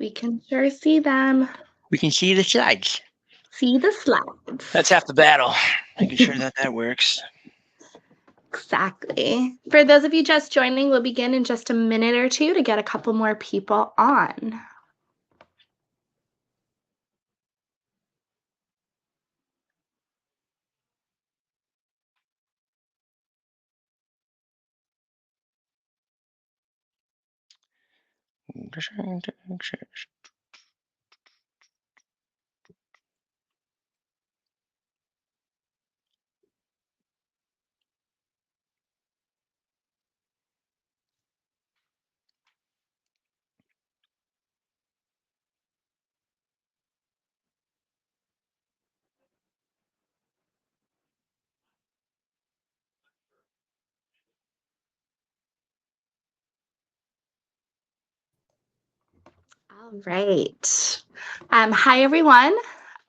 We can sure see them. We can see the slides. See the slides. That's half the battle, making sure that works. Exactly. For those of you just joining, we'll begin in just a minute or two to get a couple more people on. All right. Hi, everyone.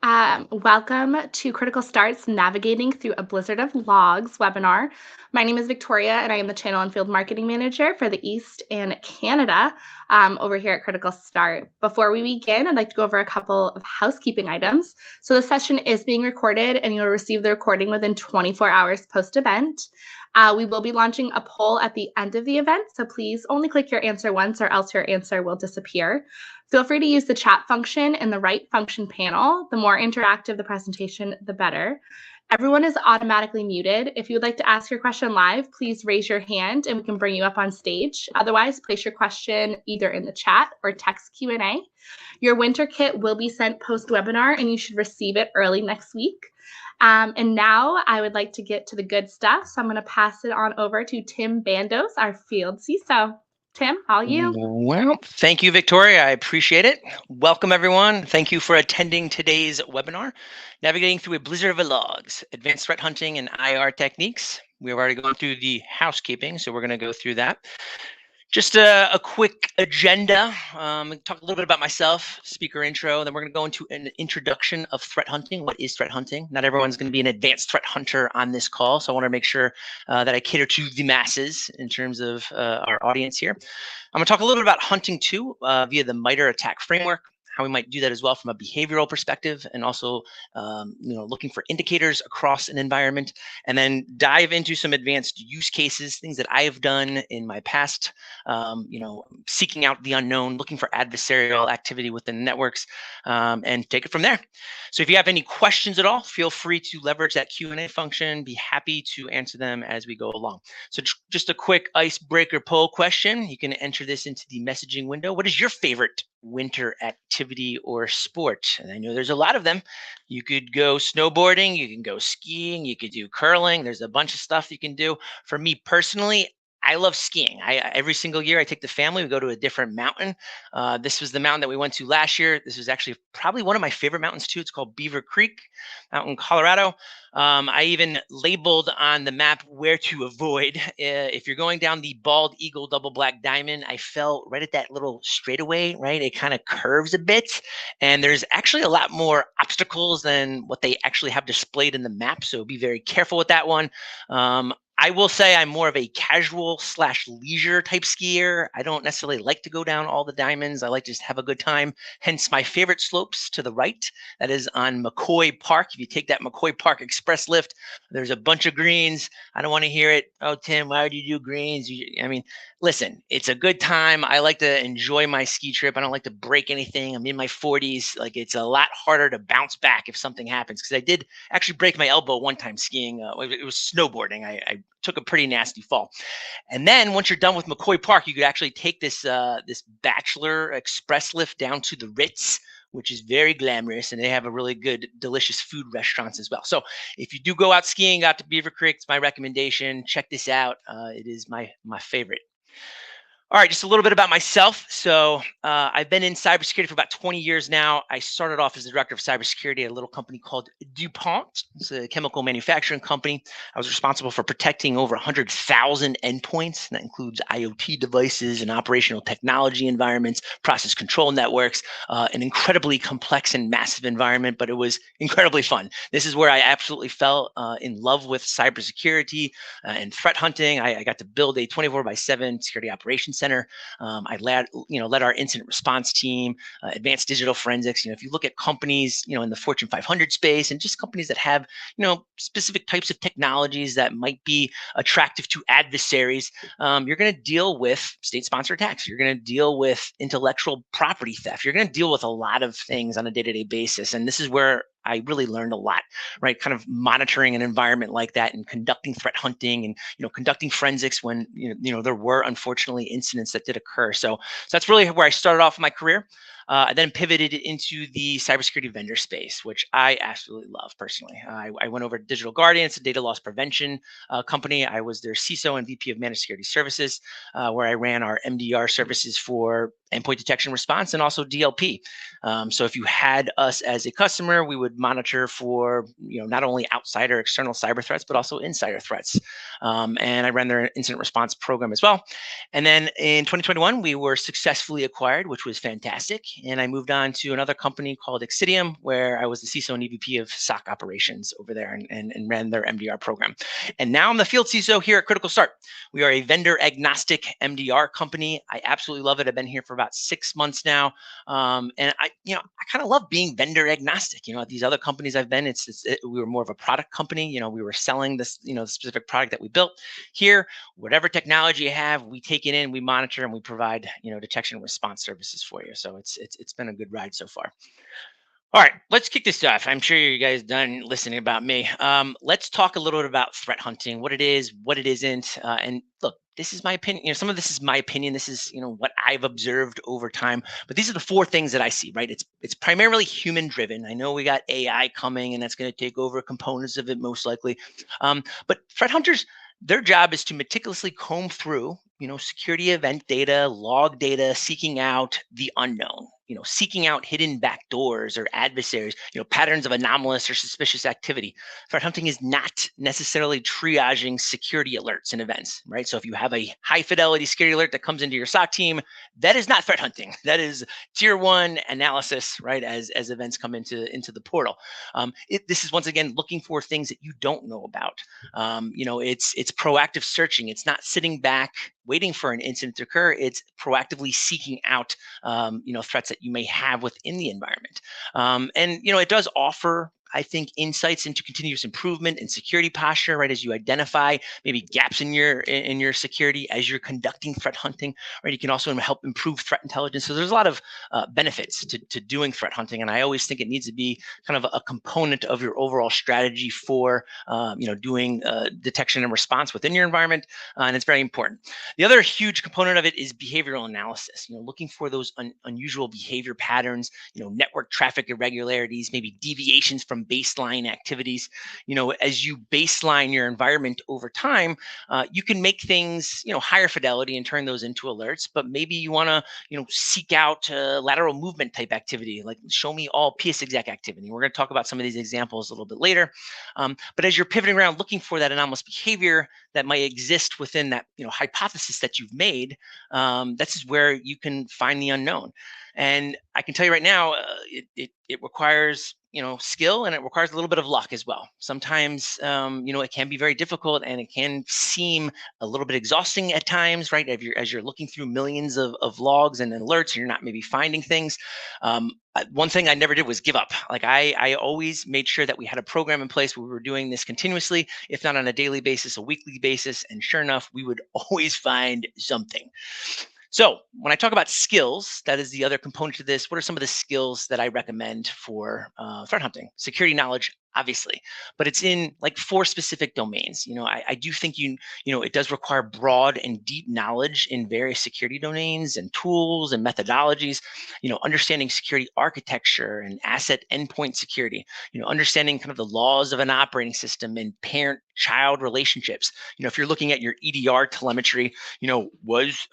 Welcome to Critical Start's Navigating Through a Blizzard of Logs webinar. My name is Victoria, and I am the Channel and Field Marketing Manager for the East and Canada over here at Critical Start. Before we begin, I'd like to go over a couple of housekeeping items. So the session is being recorded, and you'll receive the recording within 24 hours post-event. We will be launching a poll at the end of the event, so please only click your answer once or else your answer will disappear. Feel free to use the chat function in the right function panel. The more interactive the presentation, the better. Everyone is automatically muted. If you would like to ask your question live, please raise your hand and we can bring you up on stage. Otherwise, place your question either in the chat or text Q&A. Your winter kit will be sent post-webinar and you should receive it early next week. And now I would like to get to the good stuff. So I'm going to pass it on over to Tim Bandos, our field CISO. Tim, all you. Well, thank you, Victoria. I appreciate it. Welcome, everyone. Thank you for attending today's webinar, Navigating Through a Blizzard of Logs, Advanced Threat Hunting and IR Techniques. We've already gone through the housekeeping, so we're going to go through that. Just a quick agenda. Talk a little bit about myself, speaker intro, then we're going to go into an introduction of threat hunting. What is threat hunting? Not everyone's going to be an advanced threat hunter on this call, so I want to make sure that I cater to the masses in terms of our audience here. I'm going to talk a little bit about hunting too via the MITRE ATT&CK framework, how we might do that as well from a behavioral perspective, and also looking for indicators across an environment, and then dive into some advanced use cases, things that I have done in my past, seeking out the unknown, looking for adversarial activity within networks, and take it from there. So if you have any questions at all, feel free to leverage that Q&A function. Be happy to answer them as we go along. So just a quick icebreaker poll question. You can enter this into the messaging window. What is your favorite winter activity or sport? And I know there's a lot of them. You could go snowboarding, you can go skiing, you could do curling. There's a bunch of stuff you can do. For me personally, I love skiing. Every single year I take the family, we go to a different mountain. This was the mountain that we went to last year. This was actually probably one of my favorite mountains too. It's called Beaver Creek out in Colorado. I even labeled on the map where to avoid. If you're going down the Bald Eagle Double Black Diamond, I fell right at that little straightaway, right? It kind of curves a bit, and there's actually a lot more obstacles than what they actually have displayed in the map, so be very careful with that one. I will say I'm more of a casual / leisure type skier. I don't necessarily like to go down all the diamonds. I like to just have a good time. Hence my favorite slopes to the right. That is on McCoy Park. If you take that McCoy Park Express lift, there's a bunch of greens. I don't want to hear it. Oh, Tim, why do you do greens? Listen, it's a good time. I like to enjoy my ski trip. I don't like to break anything. I'm in my 40s. Like, it's a lot harder to bounce back if something happens, because I did actually break my elbow one time skiing. It was snowboarding. I took a pretty nasty fall. And then once you're done with McCoy Park, you could actually take this this Bachelor Express lift down to the Ritz, which is very glamorous, and they have a really good, delicious food restaurants as well. So if you do go out skiing out to Beaver Creek, it's my recommendation. Check this out. It is my favorite. All right, just a little bit about myself. So I've been in cybersecurity for about 20 years now. I started off as the director of cybersecurity at a little company called DuPont. It's a chemical manufacturing company. I was responsible for protecting over 100,000 endpoints. And that includes IoT devices and operational technology environments, process control networks, an incredibly complex and massive environment, but it was incredibly fun. This is where I absolutely fell in love with cybersecurity and threat hunting. I got to build a 24/7 security operations center. I led our incident response team, advanced digital forensics. If you look at companies, in the Fortune 500 space, and just companies that have, specific types of technologies that might be attractive to adversaries, you're going to deal with state-sponsored attacks. You're going to deal with intellectual property theft. You're going to deal with a lot of things on a day-to-day basis. And this is where I really learned a lot, right? Kind of monitoring an environment like that and conducting threat hunting and, conducting forensics when, there were unfortunately incidents that did occur. So that's really where I started off my career. I then pivoted into the cybersecurity vendor space, which I absolutely love personally. I went over to Digital Guardian, it's a data loss prevention company. I was their CISO and VP of Managed Security Services, where I ran our MDR services for endpoint detection response and also DLP. So if you had us as a customer, we would monitor for not only outside or external cyber threats, but also insider threats. And I ran their incident response program as well. And then in 2021, we were successfully acquired, which was fantastic. And I moved on to another company called Exidium, where I was the CISO and EVP of SOC operations over there and ran their MDR program. And now I'm the field CISO here at Critical Start. We are a vendor agnostic MDR company. I absolutely love it. I've been here for about 6 months now. And I kind of love being vendor agnostic. At these other companies I've been, we were more of a product company. We were selling this, the specific product that we built. Here, whatever technology you have, we take it in, we monitor, and we provide, detection and response services for you. So it's been a good ride so far. All right, let's kick this off. I'm sure you guys done listening about me. Let's talk a little bit about threat hunting, what it is, what it isn't. And look, this is my opinion. Some of this is my opinion. This is, what I've observed over time. But these are the 4 things that I see, right? It's primarily human driven. I know we got AI coming and that's going to take over components of it most likely. But threat hunters, their job is to meticulously comb through, security event data, log data, seeking out the unknown, seeking out hidden backdoors or adversaries, patterns of anomalous or suspicious activity. Threat hunting is not necessarily triaging security alerts and events, right? So if you have a high fidelity security alert that comes into your SOC team, that is not threat hunting. That is tier 1 analysis, right? As events come into the portal. This is once again looking for things that you don't know about. It's proactive searching. It's not sitting back waiting for an incident to occur. It's proactively seeking out, threats that you may have within the environment. And it does offer, I think, insights into continuous improvement and security posture, right? As you identify maybe gaps in your security as you're conducting threat hunting, right? You can also help improve threat intelligence. So there's a lot of benefits to doing threat hunting, and I always think it needs to be kind of a component of your overall strategy for doing detection and response within your environment, and it's very important. The other huge component of it is behavioral analysis. Looking for those unusual behavior patterns, network traffic irregularities, maybe deviations from baseline activities. As you baseline your environment over time, you can make things, higher fidelity and turn those into alerts. But maybe you want to, seek out lateral movement type activity, like show me all PsExec activity. We're going to talk about some of these examples a little bit later. But as you're pivoting around looking for that anomalous behavior that might exist within that, hypothesis that you've made, this is where you can find the unknown. And I can tell you right now, it requires skill, and it requires a little bit of luck as well. Sometimes it can be very difficult, and it can seem a little bit exhausting at times, right? As you're looking through millions of logs and alerts, and you're not maybe finding things. One thing I never did was give up. Like I always made sure that we had a program in place where we were doing this continuously, if not on a daily basis, a weekly basis. And sure enough, we would always find something. So when I talk about skills, that is the other component to this. What are some of the skills that I recommend for threat hunting? Security knowledge, obviously, but it's in like 4 specific domains. I do think it does require broad and deep knowledge in various security domains and tools and methodologies. Understanding security architecture and asset endpoint security. Understanding kind of the laws of an operating system and parent-child relationships. If you're looking at your EDR telemetry, was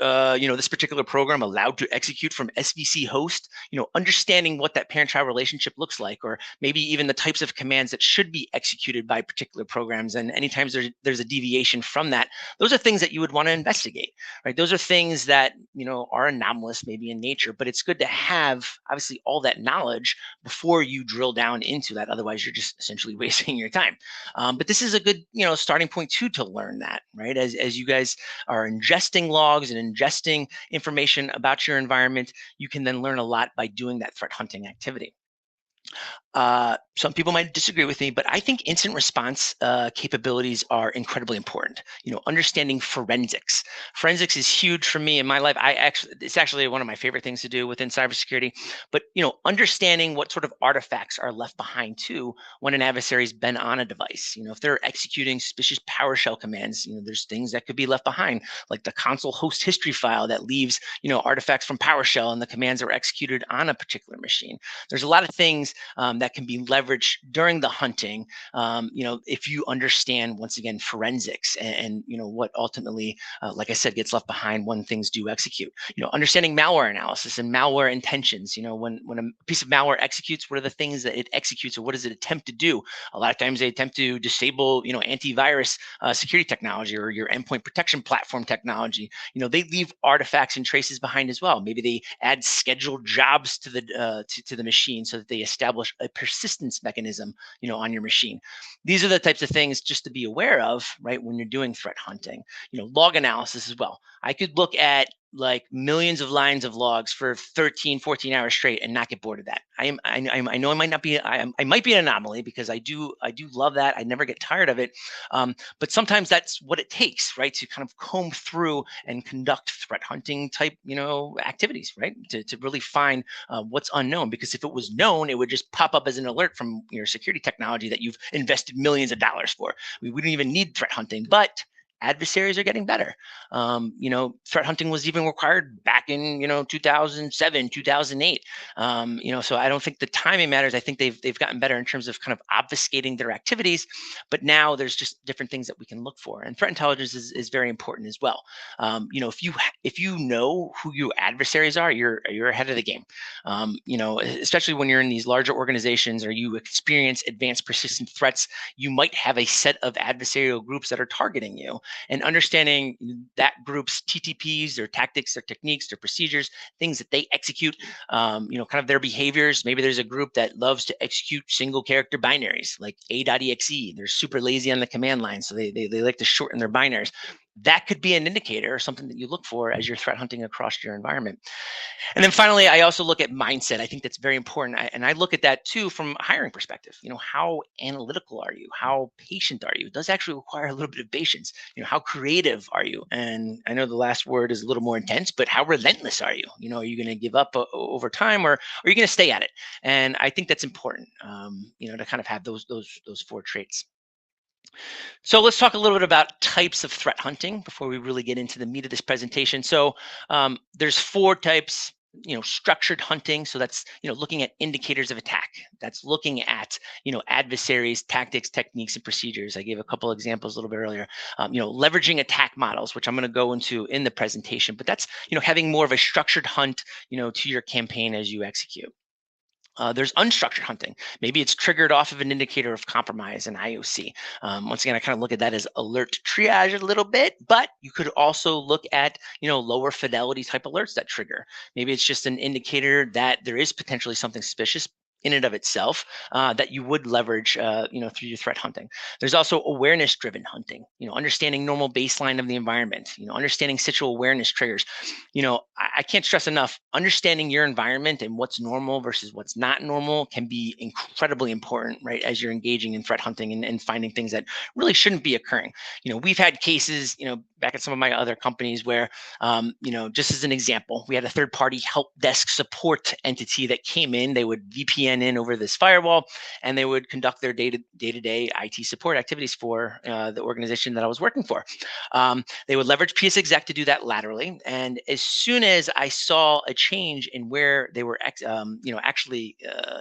this particular program allowed to execute from SVC host? Understanding what that parent-child relationship looks like, or maybe even the types of commands commands that should be executed by particular programs. And anytime there's a deviation from that, those are things that you would want to investigate, right? Those are things that, are anomalous maybe in nature, but it's good to have obviously all that knowledge before you drill down into that. Otherwise, you're just essentially wasting your time. But this is a good, starting point too, to learn that, right? As you guys are ingesting logs and ingesting information about your environment, you can then learn a lot by doing that threat hunting activity. Some people might disagree with me, but I think incident response capabilities are incredibly important. Understanding forensics. Forensics is huge for me in my life. It's actually one of my favorite things to do within cybersecurity. But understanding what sort of artifacts are left behind too when an adversary's been on a device. If they're executing suspicious PowerShell commands, there's things that could be left behind, like the console host history file that leaves artifacts from PowerShell and the commands that were executed on a particular machine. There's a lot of things that can be leveraged during the hunting, if you understand, once again, forensics and what ultimately, like I said, gets left behind when things do execute. Understanding malware analysis and malware intentions. When a piece of malware executes, what are the things that it executes, or what does it attempt to do? A lot of times they attempt to disable, antivirus security technology or your endpoint protection platform technology. They leave artifacts and traces behind as well. Maybe they add scheduled jobs to the machine so that they establish a persistence mechanism, on your machine. These are the types of things just to be aware of, right, when you're doing threat hunting. Log analysis as well. I could look at like millions of lines of logs for 13, 14 hours straight and not get bored of that. I know I might not be, I might be an anomaly, because I do love that. I never get tired of it. But sometimes that's what it takes, right? To kind of comb through and conduct threat hunting type, activities, right? To really find what's unknown, because if it was known, it would just pop up as an alert from your security technology that you've invested millions of dollars for. We wouldn't even need threat hunting, but adversaries are getting better. Threat hunting was even required back in 2007, 2008. So I don't think the timing matters. I think they've gotten better in terms of kind of obfuscating their activities, but now there's just different things that we can look for. And threat intelligence is very important as well. If you know who your adversaries are, you're ahead of the game. Especially when you're in these larger organizations or you experience advanced persistent threats, you might have a set of adversarial groups that are targeting you. And understanding that group's TTPs, their tactics, their techniques, their procedures, things that they execute, kind of their behaviors. Maybe there's a group that loves to execute single character binaries like a.exe. They're super lazy on the command line, so they like to shorten their binaries. That could be an indicator or something that you look for as you're threat hunting across your environment. And then finally, I also look at mindset. I think that's very important. And I look at that too from a hiring perspective. How analytical are you? How patient are you? It does actually require a little bit of patience. How creative are you? And I know the last word is a little more intense, but how relentless are you? Are you going to give up over time, or are you going to stay at it? And I think that's important, to kind of have those four traits. So let's talk a little bit about types of threat hunting before we really get into the meat of this presentation. So there's four types. Structured hunting. So that's, looking at indicators of attack. That's looking at, adversaries, tactics, techniques, and procedures. I gave a couple examples a little bit earlier. Leveraging attack models, which I'm going to go into in the presentation, but that's, having more of a structured hunt, to your campaign as you execute. There's unstructured hunting. Maybe it's triggered off of an indicator of compromise, an IOC. Once again, I kind of look at that as alert triage a little bit, but you could also look at, lower fidelity type alerts that trigger. Maybe it's just an indicator that there is potentially something suspicious in and of itself that you would leverage, through your threat hunting. There's also awareness-driven hunting, understanding normal baseline of the environment, understanding situational awareness triggers. I can't stress enough, understanding your environment and what's normal versus what's not normal can be incredibly important, right, as you're engaging in threat hunting and finding things that really shouldn't be occurring. We've had cases, back at some of my other companies where, just as an example, we had a third-party help desk support entity that came in. They would VPN in over this firewall, and they would conduct their day-to-day IT support activities for the organization that I was working for. They would leverage PsExec to do that laterally, and as soon as I saw a change in where they were, actually,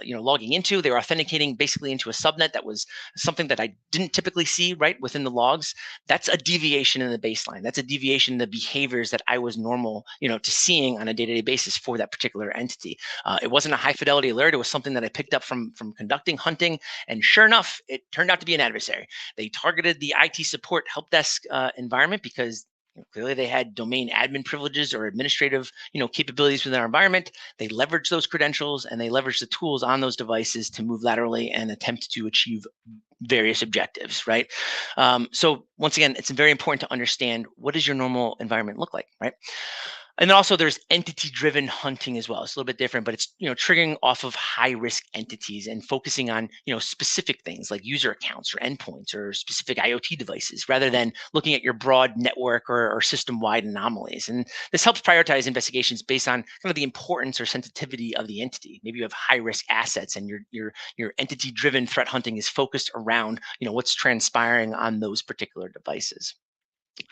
logging into, they were authenticating basically into a subnet that was something that I didn't typically see right within the logs. That's a deviation in the baseline. That's a deviation in the behaviors that I was normal, to seeing on a day-to-day basis for that particular entity. It wasn't a high fidelity alert. It was something that I picked up from conducting hunting, and sure enough, it turned out to be an adversary. They targeted the IT support help desk environment because clearly they had domain admin privileges or administrative capabilities within our environment. They leveraged those credentials and they leveraged the tools on those devices to move laterally and attempt to achieve various objectives, right? So once again, it's very important to understand, what does your normal environment look like, right? And then also there's entity-driven hunting as well. It's a little bit different, but it's triggering off of high-risk entities and focusing on specific things like user accounts or endpoints or specific IoT devices, rather than looking at your broad network or system-wide anomalies. And this helps prioritize investigations based on kind of the importance or sensitivity of the entity. Maybe you have high-risk assets, and your entity-driven threat hunting is focused around what's transpiring on those particular devices.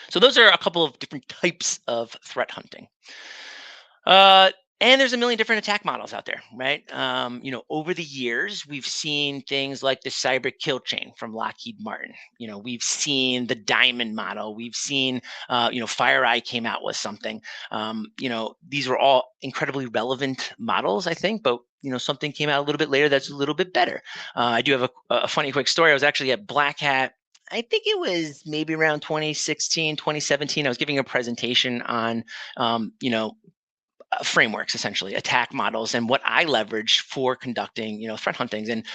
So those are a couple of different types of threat hunting. And there's a million different attack models out there, right? Over the years, we've seen things like the cyber kill chain from Lockheed Martin. We've seen the Diamond model. We've seen, FireEye came out with something. These were all incredibly relevant models, I think, but something came out a little bit later that's a little bit better. I do have a funny quick story. I was actually at Black Hat. I think it was maybe around 2016, 2017. I was giving a presentation on, frameworks, essentially attack models, and what I leveraged for conducting threat huntings. And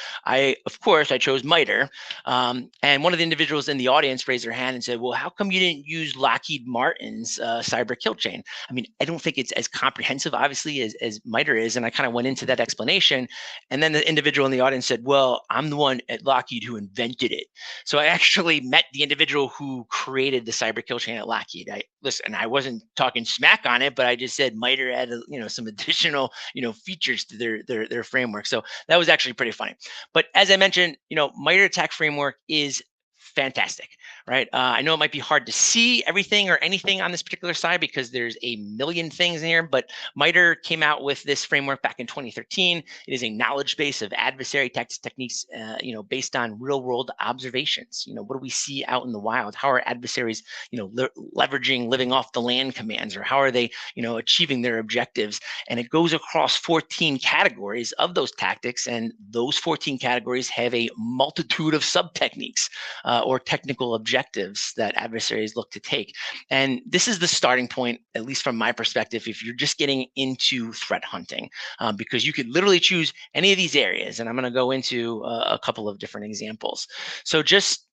of course I chose MITRE, and one of the individuals in the audience raised their hand and said, well, how come you didn't use Lockheed Martin's cyber kill chain? I mean, I don't think it's as comprehensive obviously as MITRE is. And I kind of went into that explanation, and then the individual in the audience said, well, I'm the one at Lockheed who invented it. So I actually met the individual who created the cyber kill chain at Lockheed. I wasn't talking smack on it, but I just said MITRE had some additional features to their framework. So that was actually pretty funny. But as I mentioned, MITRE attack framework is fantastic, right? I know it might be hard to see everything or anything on this particular side because there's a million things in here, but MITRE came out with this framework back in 2013. It is a knowledge base of adversary tactics techniques, based on real world observations. What do we see out in the wild? How are adversaries, leveraging living off the land commands, or how are they, achieving their objectives? And it goes across 14 categories of those tactics, and those 14 categories have a multitude of sub techniques or technical objectives that adversaries look to take. And this is the starting point, at least from my perspective, if you're just getting into threat hunting, because you could literally choose any of these areas. And I'm going to go into a couple of different examples. So just,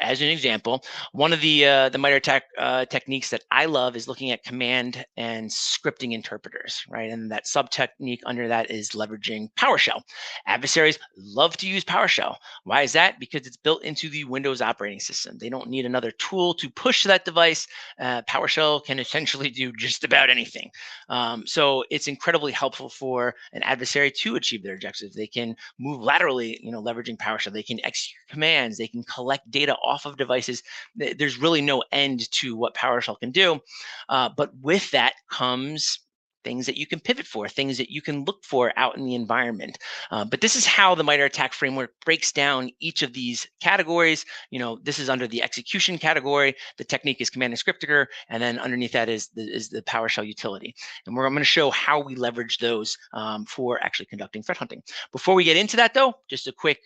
as an example, one of the MITRE attack techniques that I love is looking at command and scripting interpreters, right? And that sub technique under that is leveraging PowerShell. Adversaries love to use PowerShell. Why is that? Because it's built into the Windows operating system. They don't need another tool to push to that device. PowerShell can essentially do just about anything. So it's incredibly helpful for an adversary to achieve their objectives. They can move laterally, leveraging PowerShell. They can execute commands. They can collect data off of devices. There's really no end to what PowerShell can do. But with that comes things that you can pivot for, things that you can look for out in the environment. But this is how the MITRE attack framework breaks down each of these categories. This is under the execution category. The technique is command and scripter, and then underneath that is the PowerShell utility. And I'm going to show how we leverage those for actually conducting threat hunting. Before we get into that, though, just a quick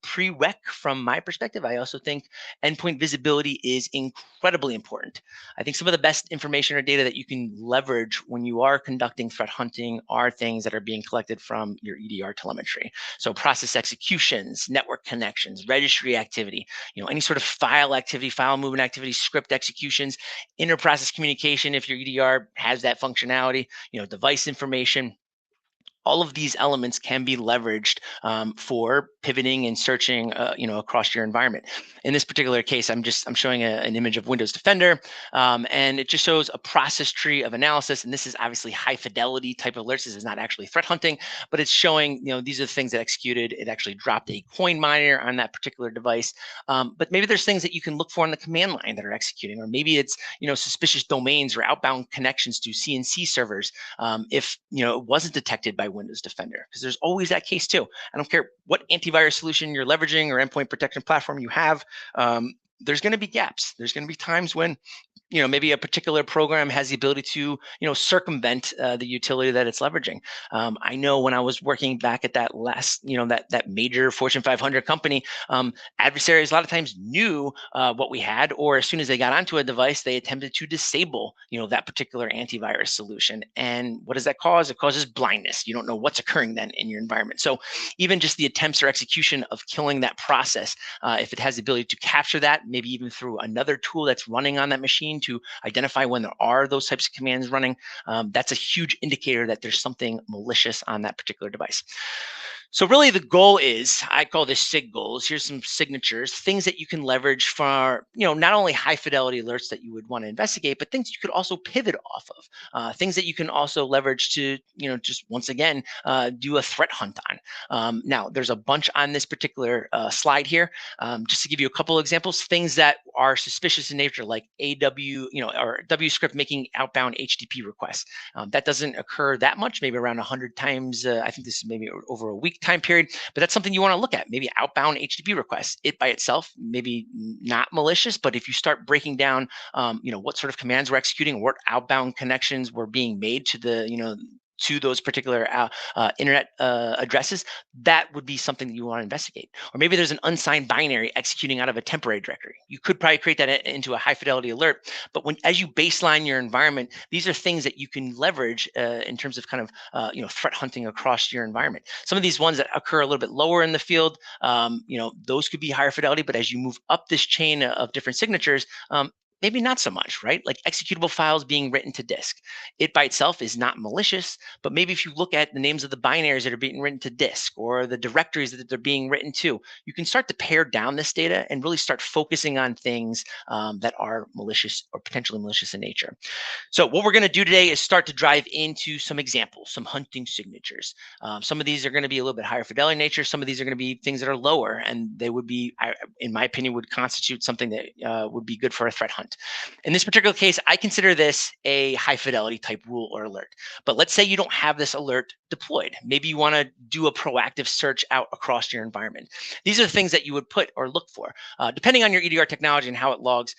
prereq from my perspective. I also think endpoint visibility is incredibly important. I think some of the best information or data that you can leverage when you are conducting threat hunting are things that are being collected from your EDR telemetry. So process executions, network connections, registry activity, any sort of file activity, file movement activity, script executions, inter-process communication if your EDR has that functionality, device information. All of these elements can be leveraged for pivoting and searching, across your environment. In this particular case, I'm showing an image of Windows Defender, and it just shows a process tree of analysis. And this is obviously high fidelity type of alerts. This is not actually threat hunting, but it's showing, these are the things that executed. It actually dropped a coin miner on that particular device. But maybe there's things that you can look for on the command line that are executing, or maybe it's, suspicious domains or outbound connections to CNC servers. If, it wasn't detected by Windows Defender, because there's always that case too. I don't care what antivirus solution you're leveraging or endpoint protection platform you have. There's going to be gaps. There's going to be times when maybe a particular program has the ability to, circumvent the utility that it's leveraging. I know when I was working back at that last, that major Fortune 500 company, adversaries a lot of times knew what we had, or as soon as they got onto a device, they attempted to disable, that particular antivirus solution. And what does that cause? It causes blindness. You don't know what's occurring then in your environment. So even just the attempts or execution of killing that process, if it has the ability to capture that, maybe even through another tool that's running on that machine to identify when there are those types of commands running, that's a huge indicator that there's something malicious on that particular device. So really the goal is, I call this SIG goals. Here's some signatures, things that you can leverage for, not only high fidelity alerts that you would want to investigate, but things you could also pivot off of, things that you can also leverage to, just once again, do a threat hunt on. Now, there's a bunch on this particular slide here. Just to give you a couple examples, things that are suspicious in nature, like or WScript making outbound HTTP requests. That doesn't occur that much, maybe around 100 times. I think this is maybe over a week time period, but that's something you want to look at. Maybe outbound HTTP requests. It by itself, maybe not malicious, but if you start breaking down, what sort of commands we're executing, what outbound connections were being made to the, to those particular internet addresses, that would be something that you want to investigate. Or maybe there's an unsigned binary executing out of a temporary directory. You could probably create that into a high fidelity alert, but as you baseline your environment, these are things that you can leverage in terms of kind of threat hunting across your environment. Some of these ones that occur a little bit lower in the field, those could be higher fidelity, but as you move up this chain of different signatures, maybe not so much, right? Like executable files being written to disk. It by itself is not malicious, but maybe if you look at the names of the binaries that are being written to disk or the directories that they're being written to, you can start to pare down this data and really start focusing on things that are malicious or potentially malicious in nature. So what we're going to do today is start to drive into some examples, some hunting signatures. Some of these are going to be a little bit higher fidelity in nature. Some of these are going to be things that are lower, and they would be, in my opinion, would constitute something that would be good for a threat hunt. In this particular case, I consider this a high fidelity type rule or alert. But let's say you don't have this alert deployed. Maybe you want to do a proactive search out across your environment. These are the things that you would put or look for. Depending on your EDR technology and how it logs,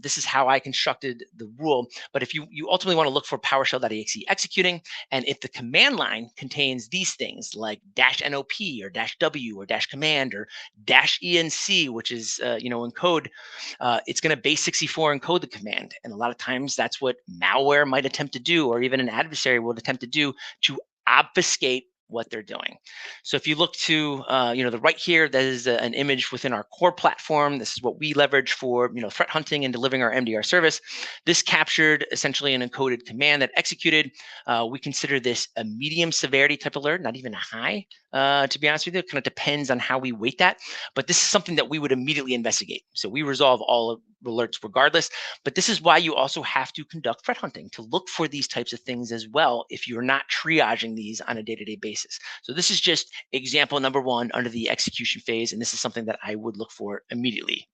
this is how I constructed the rule. But if you ultimately want to look for PowerShell.exe executing, and if the command line contains these things like -nop or -w or -command or -enc, which is in code, it's going to base64 encode the command. And a lot of times that's what malware might attempt to do, or even an adversary will attempt to do, to obfuscate what they're doing. So if you look to the right here, that is an image within our core platform. This is what we leverage for threat hunting and delivering our MDR service. This captured essentially an encoded command that executed. We consider this a medium severity type alert, not even a high. To be honest with you, it kind of depends on how we weight that. But this is something that we would immediately investigate. So we resolve all alerts regardless. But this is why you also have to conduct threat hunting, to look for these types of things as well if you're not triaging these on a day-to-day basis. So this is just example number one under the execution phase, and this is something that I would look for immediately.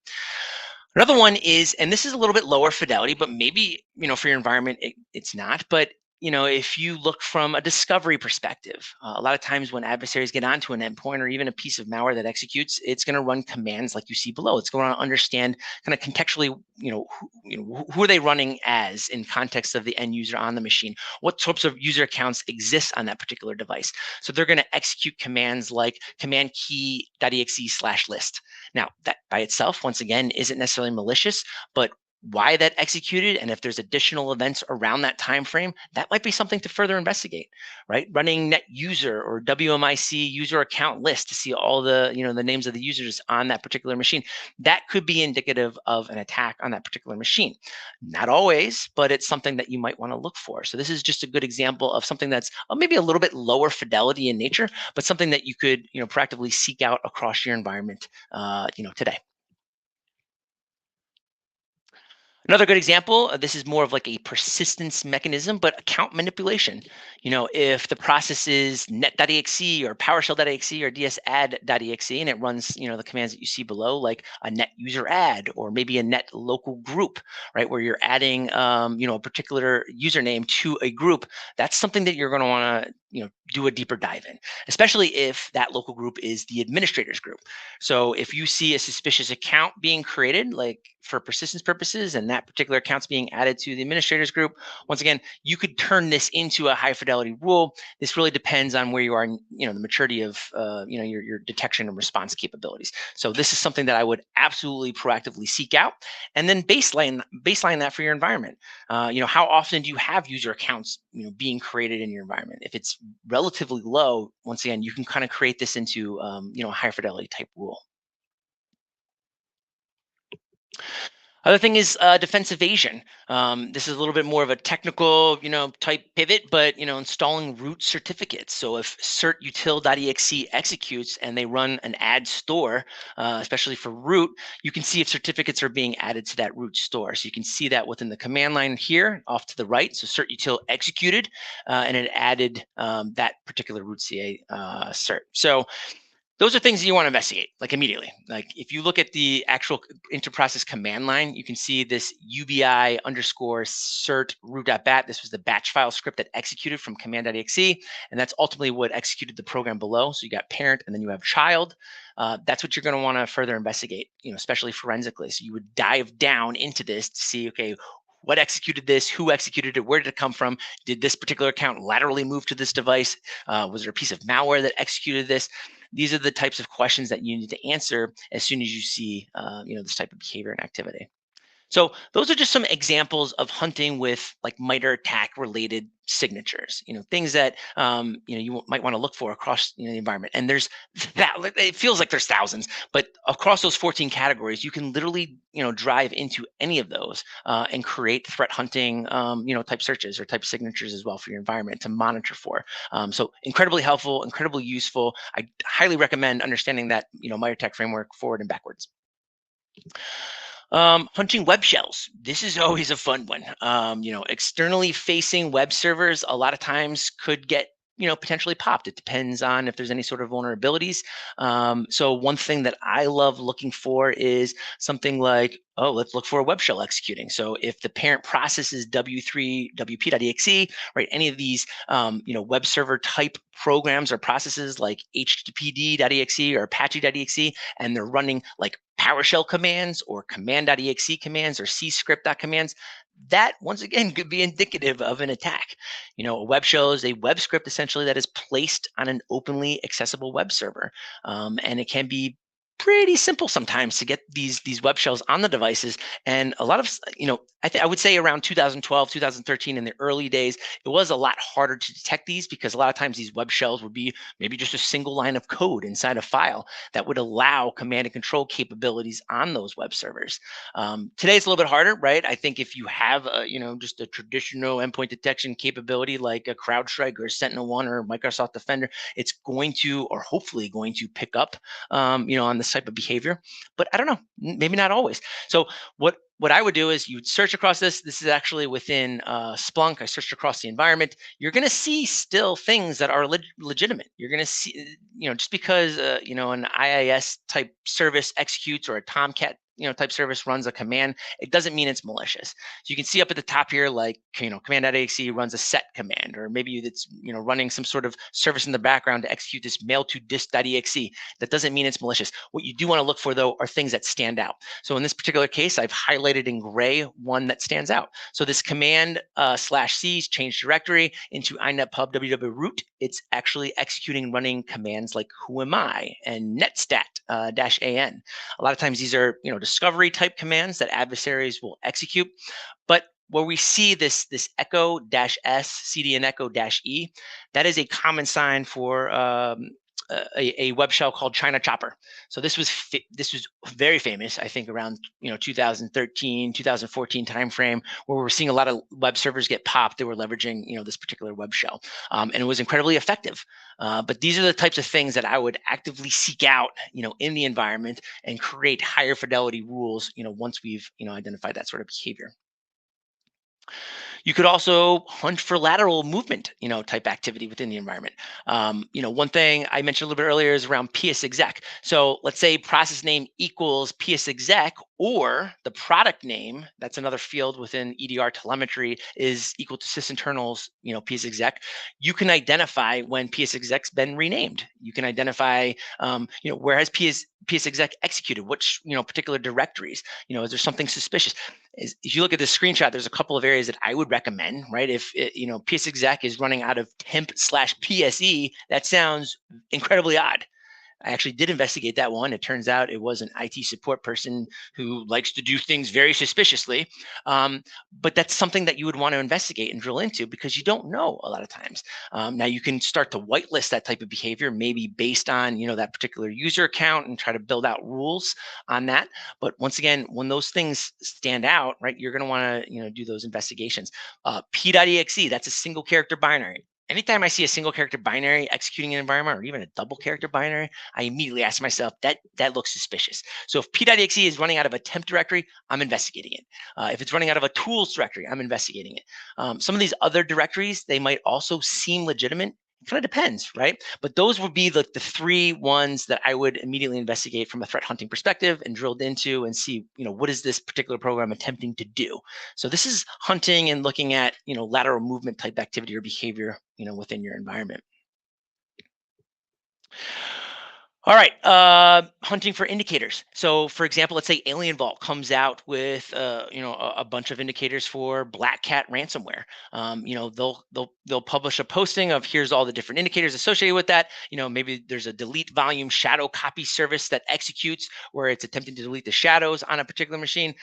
Another one is, and this is a little bit lower fidelity, but maybe for your environment it's not, but if you look from a discovery perspective, a lot of times when adversaries get onto an endpoint or even a piece of malware that executes, it's going to run commands like you see below. It's going to understand kind of contextually, who are they running as in context of the end user on the machine? What types of user accounts exist on that particular device? So they're going to execute commands like command key.exe/list. Now, that by itself, once again, isn't necessarily malicious, but why that executed, and if there's additional events around that time frame, that might be something to further investigate, right? Running net user or WMIC user account list to see all the the names of the users on that particular machine, that could be indicative of an attack on that particular machine. Not always, but it's something that you might want to look for. So this is just a good example of something that's maybe a little bit lower fidelity in nature, but something that you could proactively seek out across your environment today. Another good example, this is more of like a persistence mechanism, but account manipulation. If the process is net.exe or PowerShell.exe or dsadd.exe, and it runs, the commands that you see below, like a net user add, or maybe a net local group, right, where you're adding, a particular username to a group, that's something that you're going to want to do a deeper dive in, especially if that local group is the administrator's group. So if you see a suspicious account being created, like for persistence purposes, and that particular account's being added to the administrator's group, once again, you could turn this into a high fidelity rule. This really depends on where you are in, the maturity of, your detection and response capabilities. So this is something that I would absolutely proactively seek out, and then baseline that for your environment. How often do you have user accounts, being created in your environment? If it's relatively low, once again, you can kind of create this into, a higher fidelity type rule. Other thing is defense evasion. This is a little bit more of a technical, type pivot, but installing root certificates. So if certutil.exe executes and they run an add store, especially for root, you can see if certificates are being added to that root store. So you can see that within the command line here, off to the right. So certutil executed, and it added that particular root CA cert. So those are things that you want to investigate, like immediately. Like if you look at the actual interprocess command line, you can see this UBI underscore cert root.bat. This was the batch file script that executed from command.exe, and that's ultimately what executed the program below. So you got parent and then you have child. That's what you're going to want to further investigate, especially forensically. So you would dive down into this to see, okay, what executed this, who executed it, where did it come from? Did this particular account laterally move to this device? Was there a piece of malware that executed this? These are the types of questions that you need to answer as soon as you see, this type of behavior and activity. So those are just some examples of hunting with like MITRE ATT&CK related signatures, things that you might want to look for across the environment. And there's that, it feels like there's thousands, but across those 14 categories, you can literally drive into any of those and create threat hunting type searches or type signatures as well for your environment to monitor for. So incredibly helpful, incredibly useful. I highly recommend understanding that MITRE ATT&CK framework forward and backwards. Hunting web shells. This is always a fun one. Externally facing web servers a lot of times could get potentially popped. It depends on if there's any sort of vulnerabilities. So one thing that I love looking for is something like, oh, let's look for a web shell executing. So if the parent process is w3wp.exe, right, any of these web server type programs or processes like httpd.exe or apache.exe, and they're running like PowerShell commands or command.exe commands or cscript commands, that once again could be indicative of an attack. A web shell is a web script essentially that is placed on an openly accessible web server, and it can be pretty simple sometimes to get these web shells on the devices. And a lot of, I would say around 2012, 2013, in the early days, it was a lot harder to detect these because a lot of times these web shells would be maybe just a single line of code inside a file that would allow command and control capabilities on those web servers. Today it's a little bit harder, right? I think if you have just a traditional endpoint detection capability like a CrowdStrike or SentinelOne or Microsoft Defender, it's going to, or hopefully going to, pick up on this type of behavior, but I don't know, maybe not always. So what I would do is you would search across this. This is actually within Splunk. I searched across the environment. You're going to see still things that are legitimate. You're going to see, just because an IIS type service executes or a Tomcat type service runs a command, it doesn't mean it's malicious. So you can see up at the top here, like, command.exe runs a set command, or maybe it's, running some sort of service in the background to execute this mail to disk.exe. That doesn't mean it's malicious. What you do want to look for, though, are things that stand out. So in this particular case, I've highlighted in gray one that stands out. So this command /c change directory into inetpub www.root. It's actually executing and running commands like whoami and netstat -an. A lot of times these are, discovery type commands that adversaries will execute. But where we see this echo -s cd and echo -e, that is a common sign for a web shell called China Chopper. So this was very famous, I think, around 2013, 2014 timeframe, where we're seeing a lot of web servers get popped. They were leveraging this particular web shell, and it was incredibly effective. But these are the types of things that I would actively seek out, in the environment and create higher fidelity rules, once we've identified that sort of behavior. You could also hunt for lateral movement, type activity within the environment. One thing I mentioned a little bit earlier is around psexec. So let's say process name equals psexec, or the product name, that's another field within EDR telemetry, is equal to sysinternals, PSExec. You can identify when PSExec's been renamed. You can identify, where has PSExec executed, which, particular directories, is there something suspicious? If you look at this screenshot, there's a couple of areas that I would recommend, right? If PSExec is running out of temp/PSE, that sounds incredibly odd. I actually did investigate that one. It turns out it was an IT support person who likes to do things very suspiciously. But that's something that you would want to investigate and drill into because you don't know a lot of times. Now you can start to whitelist that type of behavior, maybe based on that particular user account, and try to build out rules on that. But once again, when those things stand out, right, you're going to want to do those investigations. P.exe, that's a single character binary. Anytime I see a single character binary executing an environment, or even a double character binary, I immediately ask myself, that looks suspicious. So if P.exe is running out of a temp directory, I'm investigating it. If it's running out of a tools directory, I'm investigating it. Some of these other directories, they might also seem legitimate. It kind of depends, right? But those would be the three ones that I would immediately investigate from a threat hunting perspective and drilled into and see, what is this particular program attempting to do? So this is hunting and looking at, lateral movement type activity or behavior, within your environment. All right, hunting for indicators. So, for example, let's say Alien Vault comes out with, a bunch of indicators for Black Cat ransomware. They'll publish a posting of here's all the different indicators associated with that. Maybe there's a delete volume shadow copy service that executes where it's attempting to delete the shadows on a particular machine.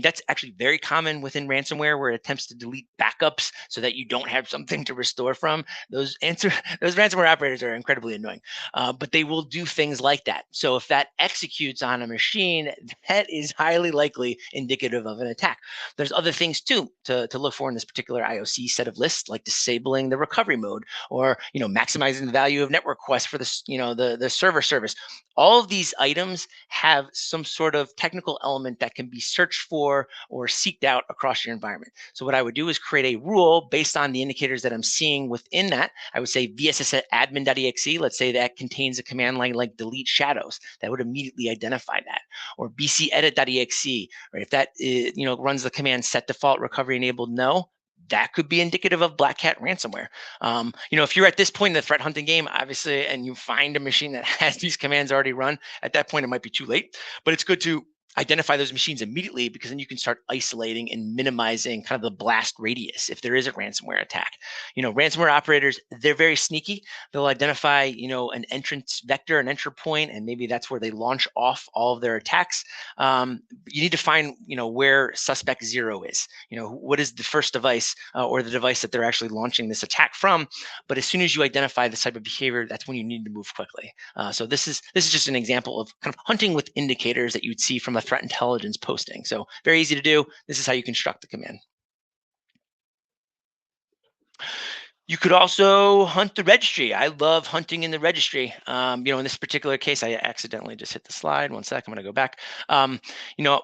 That's actually very common within ransomware, where it attempts to delete backups so that you don't have something to restore from. Those ransomware operators are incredibly annoying, but they will do things like that. So if that executes on a machine, that is highly likely indicative of an attack. There's other things too to look for in this particular IOC set of lists, like disabling the recovery mode, or maximizing the value of network requests for the server service. All of these items have some sort of technical element that can be searched for or seeked out across your environment. So what I would do is create a rule based on the indicators that I'm seeing within that. I would say vssadmin.exe. Let's say that contains a command line like delete shadows. That would immediately identify that. Or bcedit.exe, right? If that runs the command set default recovery enabled no, that could be indicative of Black Cat ransomware. If you're at this point in the threat hunting game, obviously, and you find a machine that has these commands already run, at that point, it might be too late. But it's good to identify those machines immediately, because then you can start isolating and minimizing kind of the blast radius if there is a ransomware attack. Ransomware operators, they're very sneaky. They'll identify, an entrance vector, an entry point, and maybe that's where they launch off all of their attacks. You need to find, where suspect 0 is. What is the first device or the device that they're actually launching this attack from? But as soon as you identify this type of behavior, that's when you need to move quickly. So this is just an example of kind of hunting with indicators that you would see from a threat intelligence posting. So very easy to do. This is how you construct the command. You could also hunt the registry. I love hunting in the registry. In this particular case, I accidentally just hit the slide. One sec, I'm going to go back.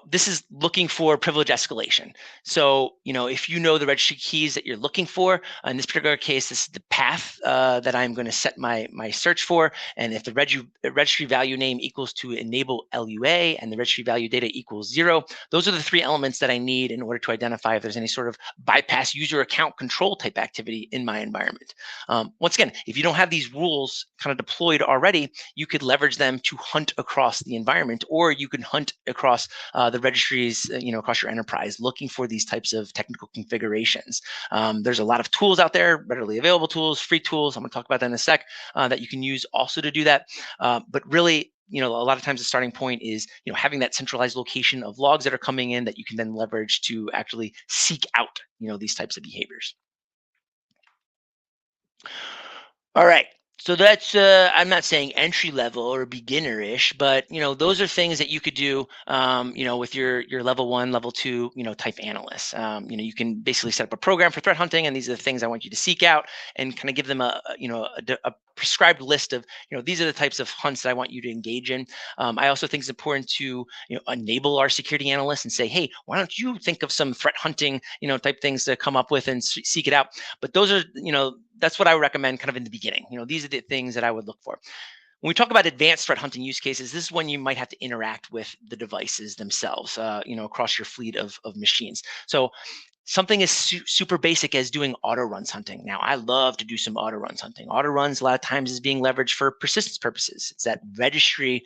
This is looking for privilege escalation. So, if you know the registry keys that you're looking for, in this particular case, this is the path that I'm going to set my search for. And if the registry value name equals to enable LUA and the registry value data equals 0, those are the three elements that I need in order to identify if there's any sort of bypass user account control type activity in my environment. Once again, if you don't have these rules kind of deployed already, you could leverage them to hunt across the environment, or you can hunt across the registries, across your enterprise, looking for these types of technical configurations. There's a lot of tools out there, readily available tools, free tools. I'm going to talk about that in a sec, that you can use also to do that. But really, a lot of times the starting point is, having that centralized location of logs that are coming in that you can then leverage to actually seek out, these types of behaviors. All right. So that's, I'm not saying entry level or beginner-ish, but, those are things that you could do, with your level 1, level 2, type analysts. You can basically set up a program for threat hunting, and these are the things I want you to seek out, and kind of give them a prescribed list of, these are the types of hunts that I want you to engage in. I also think it's important to, enable our security analysts and say, hey, why don't you think of some threat hunting, type things to come up with and seek it out. But those are, that's what I would recommend kind of in the beginning. These are the things that I would look for. When we talk about advanced threat hunting use cases, this is when you might have to interact with the devices themselves, across your fleet of machines. So something as super basic as doing auto runs hunting. Now, I love to do some auto runs hunting. Auto runs a lot of times is being leveraged for persistence purposes. It's that registry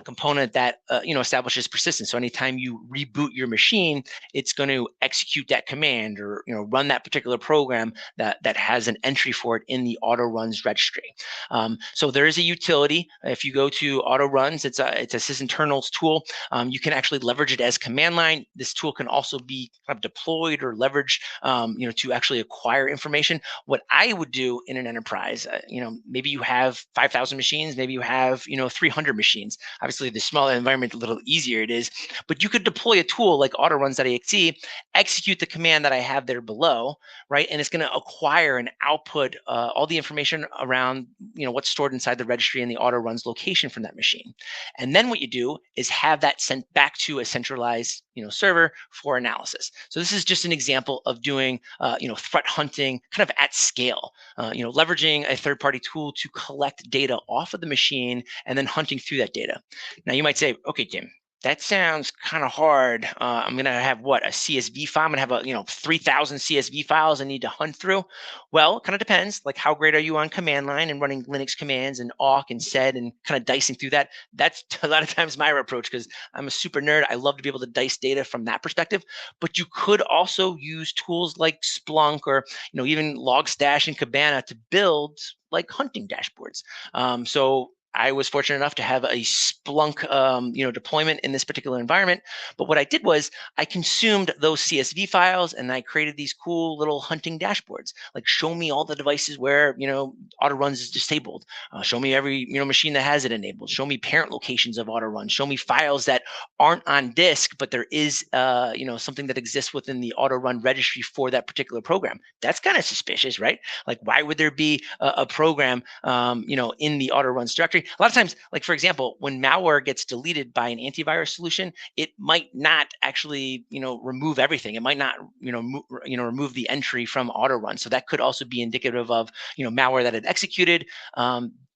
component that establishes persistence. So anytime you reboot your machine, it's going to execute that command or run that particular program that has an entry for it in the auto runs registry. So there is a utility. If you go to auto runs, it's a sysinternals tool. You can actually leverage it as command line. This tool can also be kind of deployed or leveraged, to actually acquire information. What I would do in an enterprise, maybe you have 5,000 machines, maybe you have 300 machines. Obviously, the smaller environment, a little easier it is. But you could deploy a tool like autoruns.exe, execute the command that I have there below, right? And it's going to acquire and output all the information around what's stored inside the registry and the auto runs location from that machine. And then what you do is have that sent back to a centralized server for analysis. So this is just an example of doing threat hunting kind of at scale, leveraging a third-party tool to collect data off of the machine and then hunting through that data. Now you might say, okay, Jim, that sounds kind of hard. I'm going to have a CSV file. I'm going to have 3,000 CSV files I need to hunt through. Well, it kind of depends. Like, how great are you on command line and running Linux commands and awk and sed and kind of dicing through that? That's a lot of times my approach, because I'm a super nerd. I love to be able to dice data from that perspective. But you could also use tools like Splunk or even Logstash and Kibana to build like hunting dashboards. So I was fortunate enough to have a Splunk, deployment in this particular environment. But what I did was I consumed those CSV files and I created these cool little hunting dashboards. Like, show me all the devices where auto runs is disabled. Show me every machine that has it enabled. Show me parent locations of auto runs. Show me files that aren't on disk, but there is something that exists within the auto run registry for that particular program. That's kind of suspicious, right? Like, why would there be a program in the auto runs directory? A lot of times, like, for example, when malware gets deleted by an antivirus solution, it might not actually, remove everything. It might not, remove the entry from auto run. So that could also be indicative of, malware that had executed,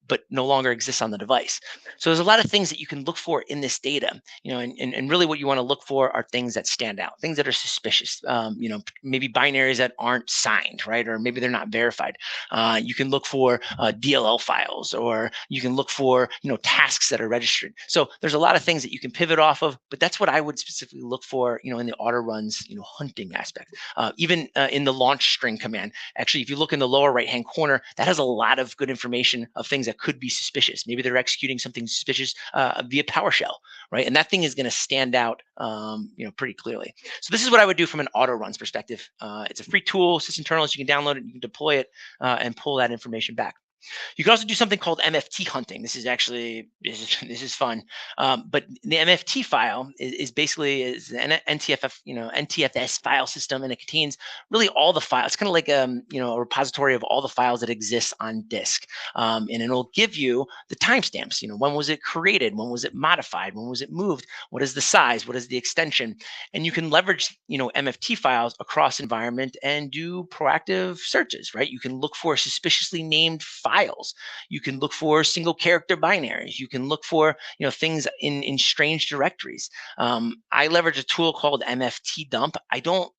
but no longer exists on the device. So there's a lot of things that you can look for in this data, and really what you want to look for are things that stand out, things that are suspicious, maybe binaries that aren't signed, right? Or maybe they're not verified. You can look for DLL files, or you can look for, tasks that are registered. So there's a lot of things that you can pivot off of, but that's what I would specifically look for, in the auto runs, hunting aspect. Even in the launch string command, actually, if you look in the lower right-hand corner, that has a lot of good information of things that could be suspicious. Maybe they're executing something suspicious via PowerShell, right? And that thing is going to stand out, pretty clearly. So this is what I would do from an auto runs perspective. It's a free tool, sysinternals. You can download it, you can deploy it, and pull that information back. You can also do something called MFT hunting. This is fun. But the MFT file is basically an NTFS file system, and it contains really all the files. It's kind of like a repository of all the files that exist on disk, and it'll give you the timestamps. When was it created? When was it modified? When was it moved? What is the size? What is the extension? And you can leverage MFT files across environment and do proactive searches. Right? You can look for suspiciously named files. You can look for single character binaries. You can look for things in strange directories. I leverage a tool called MFT dump. I don't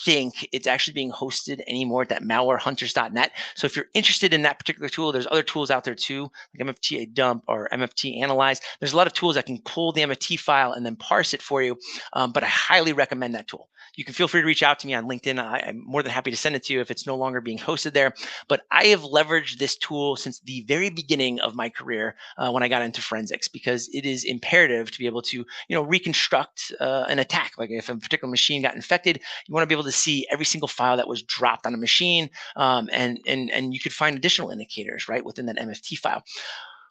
think it's actually being hosted anymore at that malwarehunters.net. So if you're interested in that particular tool, there's other tools out there too, like MFT dump or MFT analyze. There's a lot of tools that can pull the MFT file and then parse it for you. But I highly recommend that tool. You can feel free to reach out to me on LinkedIn. I'm more than happy to send it to you if it's no longer being hosted there. But I have leveraged this tool since the very beginning of my career when I got into forensics, because it is imperative to be able to reconstruct an attack. Like, if a particular machine got infected, you want to be able to see every single file that was dropped on a machine, and you could find additional indicators right within that MFT file.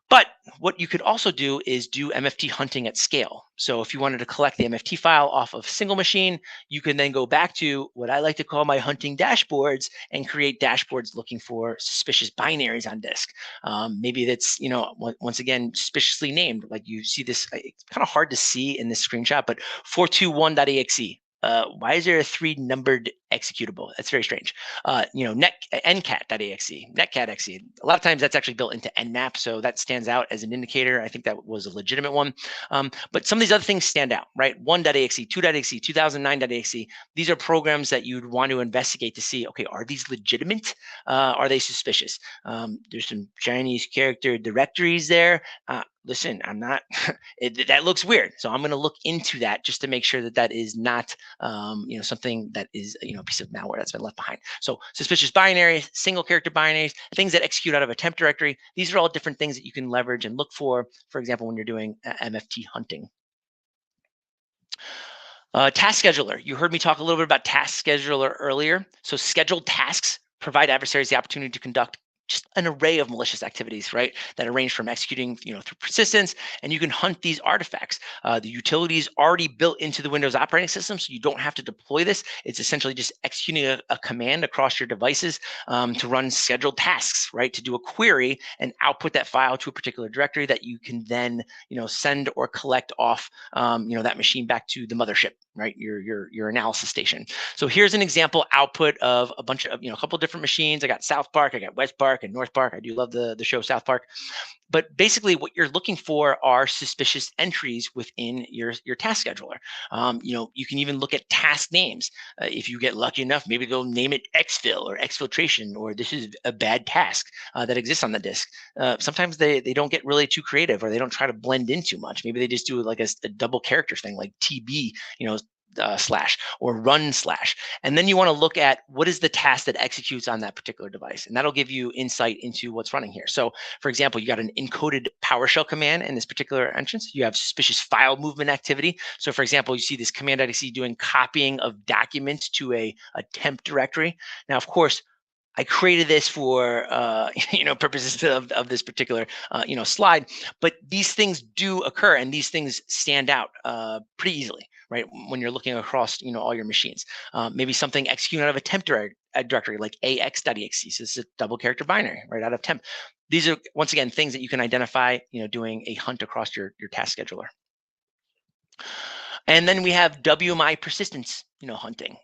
But what you could also do is do MFT hunting at scale. So if you wanted to collect the MFT file off of a single machine, you can then go back to what I like to call my hunting dashboards and create dashboards looking for suspicious binaries on disk. Maybe that's, once again, suspiciously named. Like, you see this, it's kind of hard to see in this screenshot, but 421.exe. why is there a 3 numbered executable? That's very strange. NCAT.exe, netcat.exe. A lot of times that's actually built into Nmap, so that stands out as an indicator. I think that was a legitimate one. But some of these other things stand out, right? 1.exe, 2.exe, 2009.exe. These are programs that you'd want to investigate to see, okay, are these legitimate? Are they suspicious? There's some Chinese character directories there. Listen, I'm not, that looks weird. So I'm going to look into that just to make sure that that is not, something that is, a piece of malware that's been left behind. So suspicious binaries, single character binaries, things that execute out of a temp directory. These are all different things that you can leverage and look for example, when you're doing MFT hunting. Task scheduler. You heard me talk a little bit about task scheduler earlier. So scheduled tasks provide adversaries the opportunity to conduct just an array of malicious activities, right? That range from executing, through persistence, and you can hunt these artifacts. The utility is already built into the Windows operating system, so you don't have to deploy this. It's essentially just executing a command across your devices to run scheduled tasks, right? To do a query and output that file to a particular directory that you can then, send or collect off, that machine back to the mothership, right? Your analysis station. So here's an example output of a bunch of, a couple of different machines. I got South Park, I got West Park and North Park. I do love the show South Park. But basically what you're looking for are suspicious entries within your task scheduler. You can even look at task names. If you get lucky enough, maybe they'll name it exfil or exfiltration, or this is a bad task that exists on the disk. Sometimes they don't get really too creative, or they don't try to blend in too much. Maybe they just do like a double character thing like TB, slash or run slash. And then you want to look at what is the task that executes on that particular device. And that'll give you insight into what's running here. So for example, you got an encoded PowerShell command in this particular entrance. You have suspicious file movement activity. So for example, you see this command.exe doing copying of documents to a temp directory. Now, of course, I created this for purposes of this particular slide, but these things do occur and these things stand out pretty easily, right? When you're looking across all your machines. Maybe something executing out of a temp directory like ax.exe. So this is a double character binary right out of temp. These are once again things that you can identify doing a hunt across your task scheduler. And then we have WMI persistence hunting.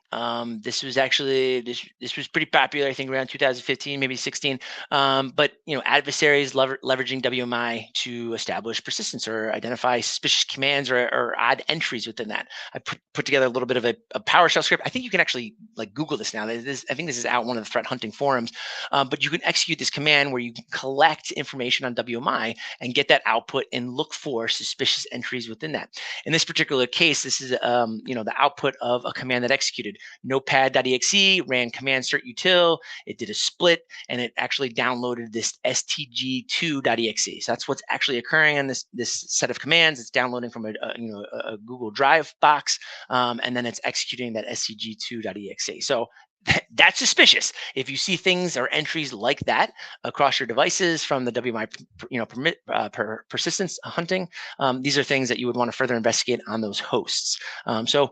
This was actually this was pretty popular, I think around 2015, maybe 16. But adversaries leveraging WMI to establish persistence or identify suspicious commands or odd entries within that. I put together a little bit of a PowerShell script. I think you can actually Google this now. I think this is out one of the threat hunting forums. But you can execute this command where you can collect information on WMI and get that output and look for suspicious entries within that. In this particular case, this is the output of a command that executed. Notepad.exe ran command cert util. It did a split and it actually downloaded this stg2.exe. So that's what's actually occurring on this set of commands. It's downloading from a Google Drive box, and then it's executing that stg2.exe. So that's suspicious. If you see things or entries like that across your devices from the WMI, persistence hunting, these are things that you would want to further investigate on those hosts. So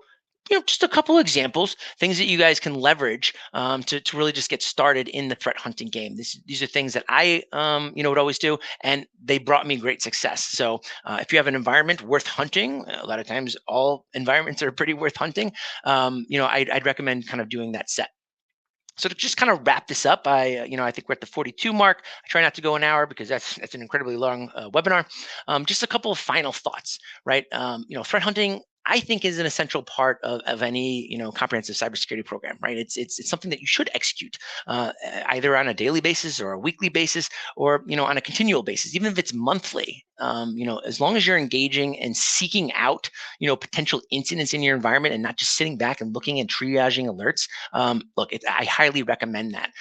just a couple examples, things that you guys can leverage to really just get started in the threat hunting game. These are things that I, would always do, and they brought me great success. So if you have an environment worth hunting, a lot of times all environments are pretty worth hunting. I'd recommend kind of doing that set. So to just kind of wrap this up, I think we're at the 42 mark. I try not to go an hour because that's an incredibly long webinar. Just a couple of final thoughts, right? Threat hunting, I think, is an essential part of any comprehensive cybersecurity program, right? It's something that you should execute either on a daily basis or a weekly basis or on a continual basis, even if it's monthly. As long as you're engaging and seeking out potential incidents in your environment and not just sitting back and looking and triaging alerts. I highly recommend that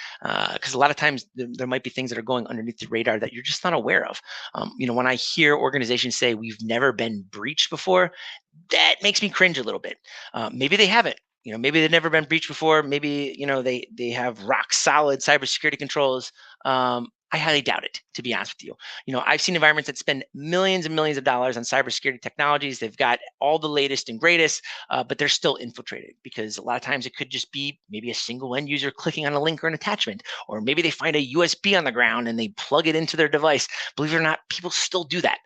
because a lot of times there might be things that are going underneath the radar that you're just not aware of. When I hear organizations say we've never been breached before, that makes me cringe a little bit. Maybe they haven't. Maybe they've never been breached before. Maybe they have rock solid cybersecurity controls. I highly doubt it, to be honest with you. I've seen environments that spend millions and millions of dollars on cybersecurity technologies. They've got all the latest and greatest, but they're still infiltrated because a lot of times it could just be maybe a single end user clicking on a link or an attachment, or maybe they find a USB on the ground and they plug it into their device. Believe it or not, people still do that.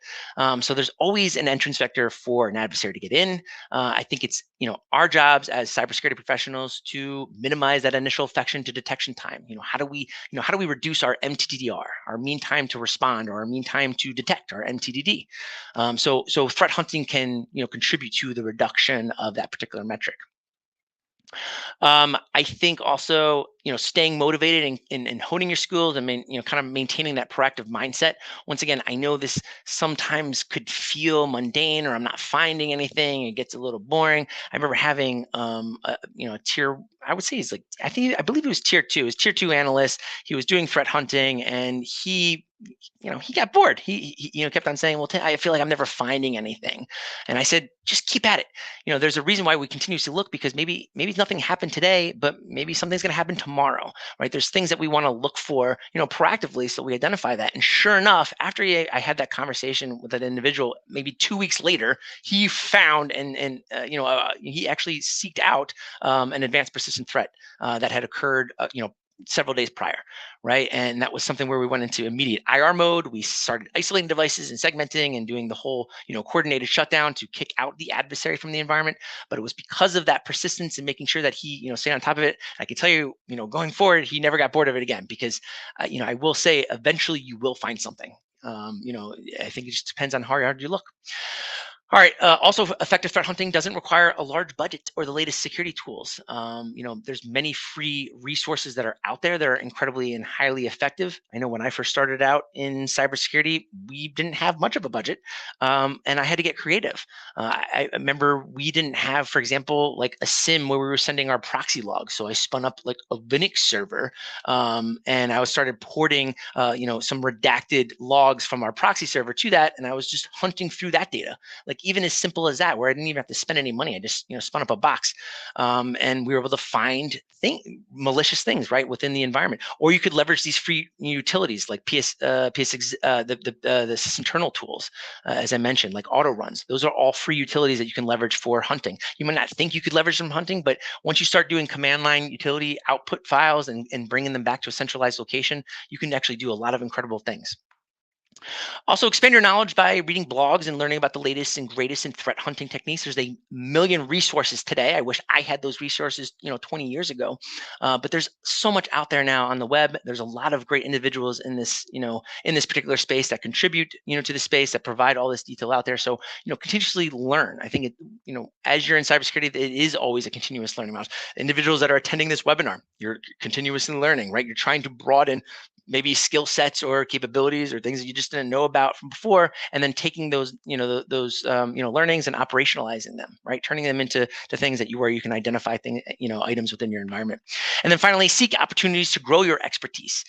So there's always an entrance vector for an adversary to get in. I think it's our jobs as cybersecurity professionals to minimize that initial infection to detection time. How do we reduce our MTTR, our mean time to respond, or our mean time to detect, our MTDD? So threat hunting can contribute to the reduction of that particular metric. I think also, staying motivated and honing your skills and kind of maintaining that proactive mindset. Once again, I know this sometimes could feel mundane, or I'm not finding anything. It gets a little boring. I remember having, a tier. I would say he's like, I believe he was tier 2. He was tier 2 analyst. He was doing threat hunting, and he got bored. He kept on saying, "Well, I feel like I'm never finding anything." And I said, "Just keep at it. There's a reason why we continuously look, because maybe nothing happened today, but maybe something's going to happen tomorrow, right? There's things that we want to look for, proactively, so we identify that." And sure enough, after I had that conversation with that individual, maybe 2 weeks later, he found he actually seeked out an advanced persistent threat that had occurred, several days prior, right? And that was something where we went into immediate IR mode. We started isolating devices and segmenting and doing the whole, coordinated shutdown to kick out the adversary from the environment. But it was because of that persistence and making sure that he, stayed on top of it. I can tell you, going forward, he never got bored of it again, because, I will say, eventually you will find something. I think it just depends on how hard you look. All right. Also, effective threat hunting doesn't require a large budget or the latest security tools. There's many free resources that are out there that are incredibly and highly effective. I know when I first started out in cybersecurity, we didn't have much of a budget, and I had to get creative. I remember we didn't have, for example, like a SIM where we were sending our proxy logs. So I spun up like a Linux server, and I started porting, some redacted logs from our proxy server to that, and I was just hunting through that data. Like even as simple as that, where I didn't even have to spend any money. I just spun up a box, and we were able to find malicious things right within the environment. Or you could leverage these free utilities like PSX, the sysinternal tools, as I mentioned, like auto runs. Those are all free utilities that you can leverage for hunting. You might not think you could leverage them hunting, but once you start doing command line utility output files and bringing them back to a centralized location, you can actually do a lot of incredible things. Also, expand your knowledge by reading blogs and learning about the latest and greatest in threat hunting techniques. There's a million resources today. I wish I had those resources, 20 years ago. But there's so much out there now on the web. There's a lot of great individuals in this, in this particular space that contribute, to the space, that provide all this detail out there. So, continuously learn. I think as you're in cybersecurity, it is always a continuous learning process. Individuals that are attending this webinar, you're continuously learning, right? You're trying to broaden maybe skill sets or capabilities or things that you just didn't know about from before, and then taking those learnings and operationalizing them, right? Turning them into things that where you can identify items within your environment. And then finally, seek opportunities to grow your expertise,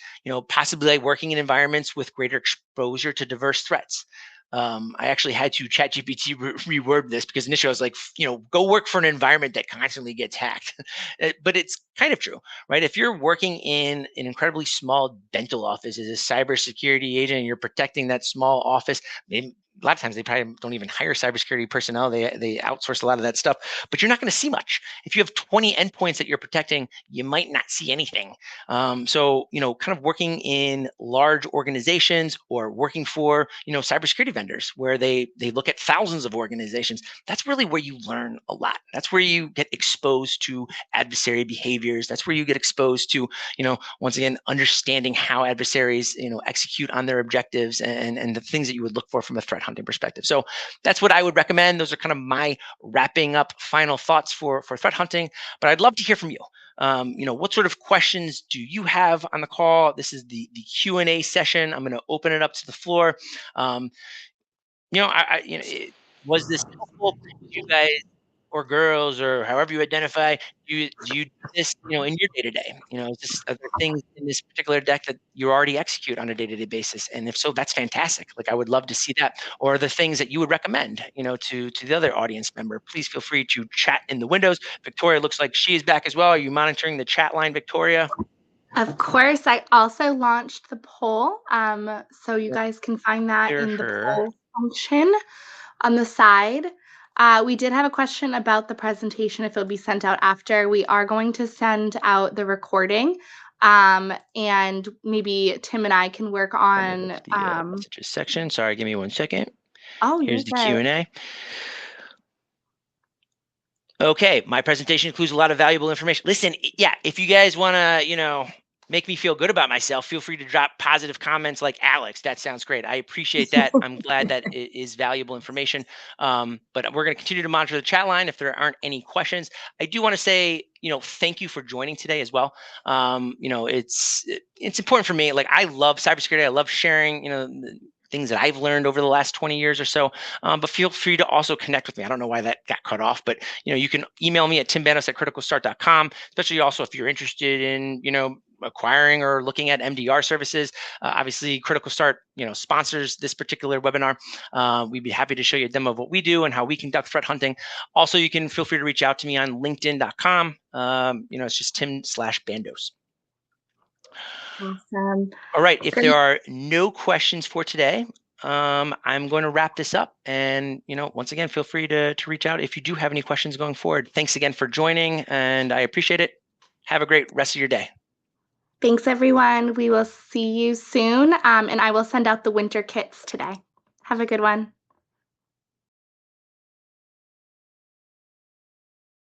possibly like working in environments with greater exposure to diverse threats. I actually had to ChatGPT reword this, because initially I was like, go work for an environment that constantly gets hacked. But it's kind of true, right? If you're working in an incredibly small dental office as a cybersecurity agent and you're protecting that small office, maybe a lot of times they probably don't even hire cybersecurity personnel. They outsource a lot of that stuff, but you're not going to see much. If you have 20 endpoints that you're protecting, you might not see anything. So, kind of working in large organizations or working for, cybersecurity vendors where they look at thousands of organizations, that's really where you learn a lot. That's where you get exposed to adversary behaviors. That's where you get exposed to, once again, understanding how adversaries, execute on their objectives and the things that you would look for from a threat hunting perspective. So that's what I would recommend. Those are kind of my wrapping up final thoughts for threat hunting. But I'd love to hear from you. What sort of questions do you have on the call? This is the Q&A session. I'm going to open it up to the floor. Was this helpful? Did you guys or girls or however you identify, do you do this, in your day-to-day? Are there things in this particular deck that you already execute on a day-to-day basis? And if so, that's fantastic. Like, I would love to see that. Or the things that you would recommend, to the other audience member. Please feel free to chat in the windows. Victoria looks like she is back as well. Are you monitoring the chat line, Victoria? Of course, I also launched the poll, so you guys can find that Hear in the her. poll function on the side. We did have a question about the presentation, if it'll be sent out after. We are going to send out the recording, and maybe Tim and I can work on. The messages section. Sorry, give me 1 second. Oh, Here's the you're good. Q&A. Okay, my presentation includes a lot of valuable information. Listen, yeah, if you guys want to, make me feel good about myself, feel free to drop positive comments like Alex. That sounds great. I appreciate that. I'm glad that it is valuable information. But we're going to continue to monitor the chat line if there aren't any questions. I do want to say, thank you for joining today as well. It's important for me. Like, I love cybersecurity. I love sharing, things that I've learned over the last 20 years or so. But feel free to also connect with me. I don't know why that got cut off, but you can email me at timbanos@criticalstart.com, especially also if you're interested in, acquiring or looking at MDR services. Obviously, Critical Start, sponsors this particular webinar. We'd be happy to show you a demo of what we do and how we conduct threat hunting. Also, you can feel free to reach out to me on linkedin.com. It's just Tim/Bandos. Awesome. All right. If Great. there are no questions for today, I'm going to wrap this up. And, once again, feel free to reach out if you do have any questions going forward. Thanks again for joining, and I appreciate it. Have a great rest of your day. Thanks, everyone. We will see you soon, and I will send out the winter kits today. Have a good one.